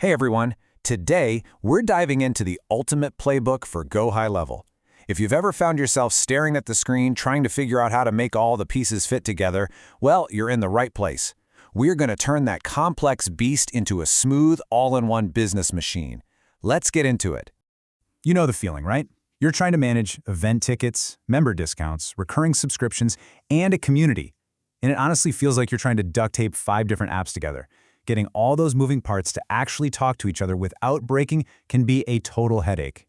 Hey everyone, today we're diving into the ultimate playbook for Go High Level. If you've ever found yourself staring at the screen trying to figure out how to make all the pieces fit together, well, you're in the right place. We're going to turn that complex beast into a smooth, all-in-one business machine. Let's get into it. You know the feeling, right? You're trying to manage event tickets, member discounts, recurring subscriptions, and a community. And it honestly feels like you're trying to duct tape 5 different apps together. Getting all those moving parts to actually talk to each other without breaking can be a total headache.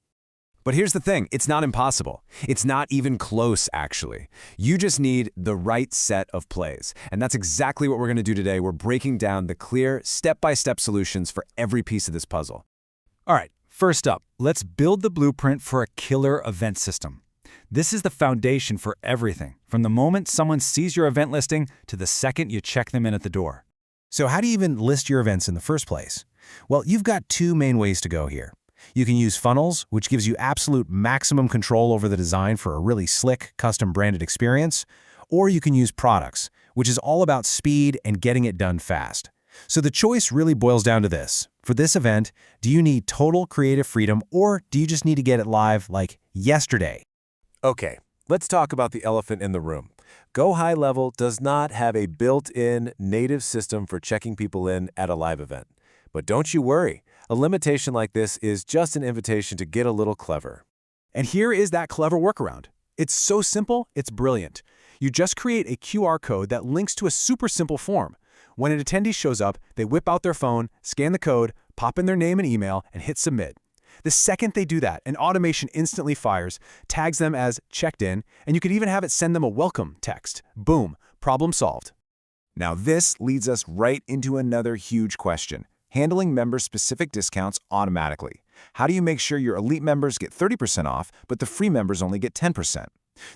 But here's the thing, it's not impossible. It's not even close, actually. You just need the right set of plays. And that's exactly what we're going to do today. We're breaking down the clear, step-by-step solutions for every piece of this puzzle. All right, first up, let's build the blueprint for a killer event system. This is the foundation for everything, from the moment someone sees your event listing to the second you check them in at the door. So how do you even list your events in the first place? Well, you've got 2 main ways to go here. You can use funnels, which gives you absolute maximum control over the design for a really slick, custom-branded experience, or you can use products, which is all about speed and getting it done fast. So the choice really boils down to this. For this event, do you need total creative freedom, or do you just need to get it live like yesterday? Okay, let's talk about the elephant in the room. Go High Level does not have a built-in native system for checking people in at a live event. But don't you worry, a limitation like this is just an invitation to get a little clever. And here is that clever workaround. It's so simple, it's brilliant. You just create a QR code that links to a super simple form. When an attendee shows up, they whip out their phone, scan the code, pop in their name and email, and hit submit. The second they do that, an automation instantly fires, tags them as checked in, and you could even have it send them a welcome text. Boom, problem solved. Now this leads us right into another huge question. Handling member-specific discounts automatically. How do you make sure your elite members get 30% off, but the free members only get 10%?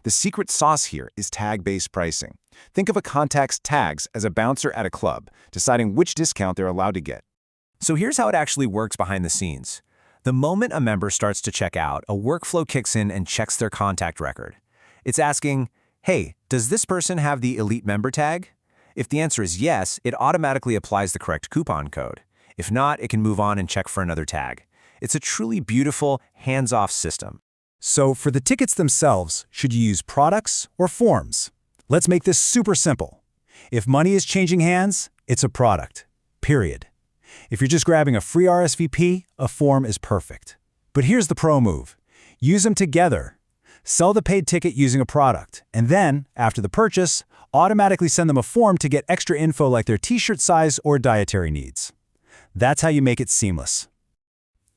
The secret sauce here is tag-based pricing. Think of a contact's tags as a bouncer at a club, deciding which discount they're allowed to get. So here's how it actually works behind the scenes. The moment a member starts to check out, a workflow kicks in and checks their contact record. It's asking, hey, does this person have the elite member tag? If the answer is yes, it automatically applies the correct coupon code. If not, it can move on and check for another tag. It's a truly beautiful, hands-off system. So for the tickets themselves, should you use products or forms? Let's make this super simple. If money is changing hands, it's a product, period. If you're just grabbing a free RSVP, a form is perfect. But here's the pro move. Use them together. Sell the paid ticket using a product, and then, after the purchase, automatically send them a form to get extra info like their t-shirt size or dietary needs. That's how you make it seamless.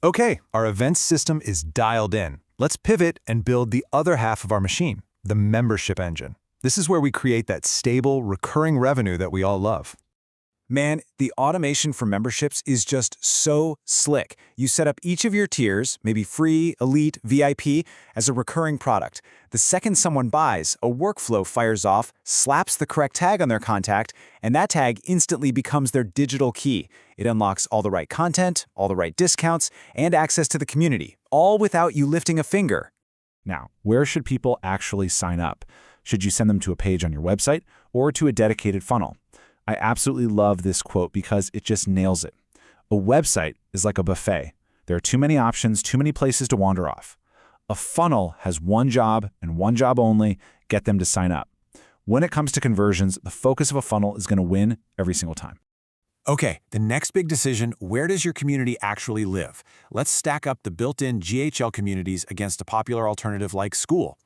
Okay, our events system is dialed in. Let's pivot and build the other half of our machine, the membership engine. This is where we create that stable, recurring revenue that we all love. Man, the automation for memberships is just so slick. You set up each of your tiers, maybe free, elite, VIP, as a recurring product. The second someone buys, a workflow fires off, slaps the correct tag on their contact, and that tag instantly becomes their digital key. It unlocks all the right content, all the right discounts, and access to the community, all without you lifting a finger. Now, where should people actually sign up? Should you send them to a page on your website or to a dedicated funnel? I absolutely love this quote because it just nails it. A website is like a buffet. There are too many options, too many places to wander off. A funnel has one job and one job only: get them to sign up. When it comes to conversions, the focus of a funnel is going to win every single time. Okay, the next big decision, where does your community actually live? Let's stack up the built-in GHL communities against a popular alternative like School.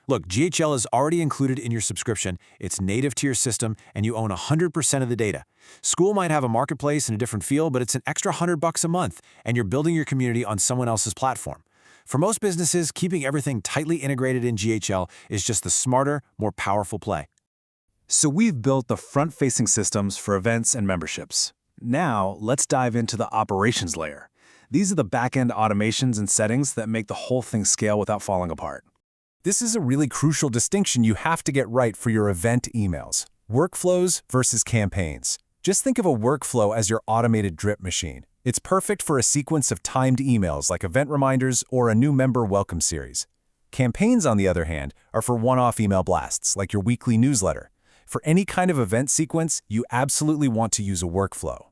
Look, GHL is already included in your subscription, it's native to your system, and you own 100% of the data. School might have a marketplace and a different feel, but it's an extra $100 a month, and you're building your community on someone else's platform. For most businesses, keeping everything tightly integrated in GHL is just the smarter, more powerful play. So we've built the front-facing systems for events and memberships. Now, let's dive into the operations layer. These are the back-end automations and settings that make the whole thing scale without falling apart. This is a really crucial distinction you have to get right for your event emails. Workflows versus campaigns. Just think of a workflow as your automated drip machine. It's perfect for a sequence of timed emails like event reminders or a new member welcome series. Campaigns, on the other hand, are for one-off email blasts like your weekly newsletter. For any kind of event sequence, you absolutely want to use a workflow.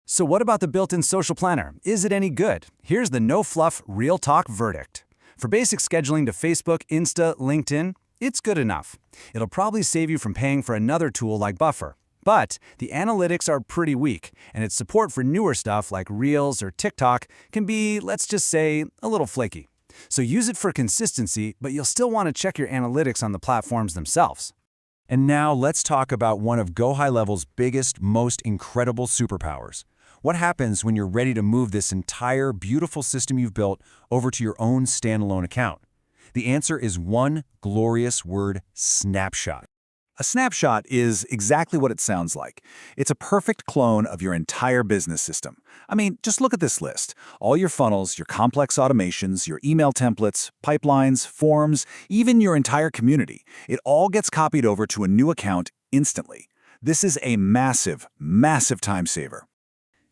So what about the built-in social planner? Is it any good? Here's the no-fluff, real-talk verdict. For basic scheduling to Facebook, Insta, LinkedIn, it's good enough. It'll probably save you from paying for another tool like Buffer. But the analytics are pretty weak, and its support for newer stuff like Reels or TikTok can be, let's just say, a little flaky. So use it for consistency, but you'll still want to check your analytics on the platforms themselves. And now let's talk about one of Go High Level's biggest, most incredible superpowers. What happens when you're ready to move this entire beautiful system you've built over to your own standalone account? The answer is one glorious word: snapshot. A snapshot is exactly what it sounds like. It's a perfect clone of your entire business system. I mean, just look at this list. All your funnels, your complex automations, your email templates, pipelines, forms, even your entire community. It all gets copied over to a new account instantly. This is a massive, massive time saver.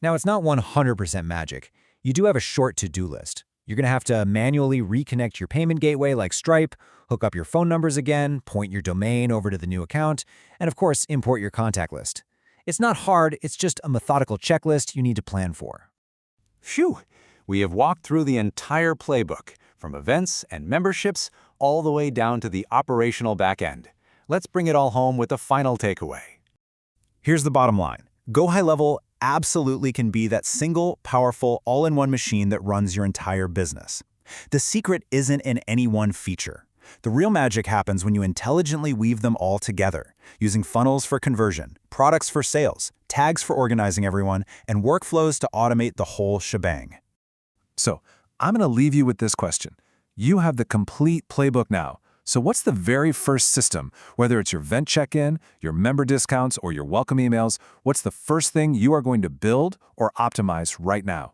Now, it's not 100% magic. You do have a short to-do list. You're going to have to manually reconnect your payment gateway like Stripe, hook up your phone numbers again, point your domain over to the new account, and of course, import your contact list. It's not hard, it's just a methodical checklist you need to plan for. Phew! We have walked through the entire playbook, from events and memberships all the way down to the operational back end. Let's bring it all home with the final takeaway. Here's the bottom line. Go High Level absolutely can be that single, powerful, all-in-one machine that runs your entire business. The secret isn't in any one feature. The real magic happens when you intelligently weave them all together, using funnels for conversion, products for sales, tags for organizing everyone, and workflows to automate the whole shebang. So, I'm going to leave you with this question. You have the complete playbook now. So what's the very first system, whether it's your event check-in, your member discounts, or your welcome emails, what's the first thing you are going to build or optimize right now?